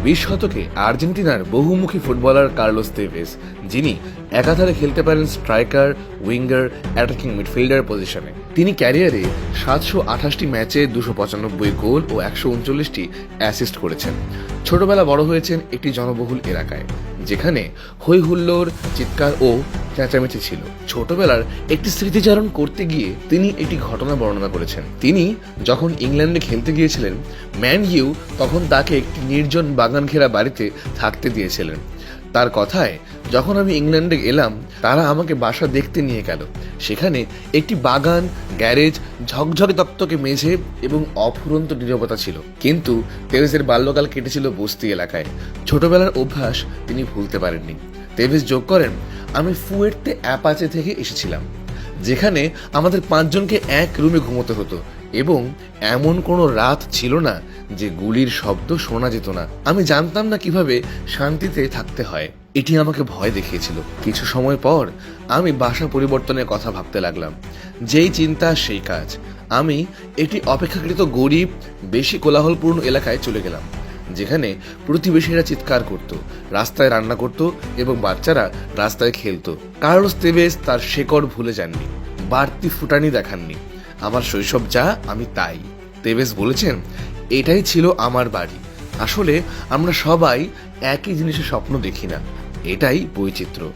20 শতকে আর্জেন্টিনার বহুমুখী ফুটবলার কার্লোস তেভেজ, যিনি একাধারে খেলতে পারেন স্ট্রাইকার, উইঙ্গার, অ্যাটাকিং মিডফিল্ডার পজিশনে। তিনি ক্যারিয়ারে 728টি ম্যাচে 295 গোল ও 139টি অ্যাসিস্ট করেছেন। ছোটবেলা বড় হয়েছেন একটি জনবহুল এলাকায়, যেখানে হই হুল্লোড়, চিৎকার ও চেঁচামেচি ছিল। ছোটবেলার একটি স্মৃতিচারণ করতে গিয়ে তিনি একটি ঘটনা বর্ণনা করেছেন। তিনি যখন ইংল্যান্ডে খেলতে গিয়েছিলেন, ম্যান ইউ তখন তাকে একটি নির্জন বাগান ঘেরা বাড়িতে থাকতে দিয়েছিলেন। তার কথায়, যখন আমি ইংল্যান্ডে এলাম, তারা আমাকে বাসা দেখতে নিয়ে গেল। সেখানে একটি বাগান, গ্যারেজ, ঝকঝকে তক্তকে মেঝে এবং অফুরন্ত নীরবতা ছিল। কিন্তু তেভেজের বাল্যকাল কেটেছিল বস্তি এলাকায়। ছোটবেলার অভ্যাস তিনি ভুলতে পারেননি। তেভেজ যোগ করেন, আমি ফুয়ের্তে অ্যাপাচে থেকে এসেছিলাম, যেখানে আমাদের 5 জনকে এক রুমে ঘুমোতে হতো এবং এমন কোনো রাত ছিল না যে গুলির শব্দ শোনা যেত না। আমি জানতাম না কিভাবে শান্তিতে থাকতে হয়। এটি আমাকে ভয় দেখিয়েছিল। কিছু সময় পর আমি বাসা পরিবর্তনের কথা ভাবতে লাগলাম। যেই চিন্তা সেই কাজ। আমি একটি অপেক্ষাকৃত গরিব, বেশি কোলাহলপূর্ণ এলাকায় চলে গেলাম, যেখানে প্রতিবেশীরা চিৎকার করত, রাস্তায় রান্না করত এবং বাচ্চারা রাস্তায় খেলতো। কার্লোস তেভেজ তার শেকড় ভুলে যাননি, বাড়তি ফুটানি দেখাননি। আমার শৈশব যা, আমি তাই। তেভেজ বলেছেন, এটাই ছিল আমার বাড়ি। আসলে আমরা সবাই একই জিনিসের স্বপ্ন দেখি না, এটাই বৈচিত্র্য।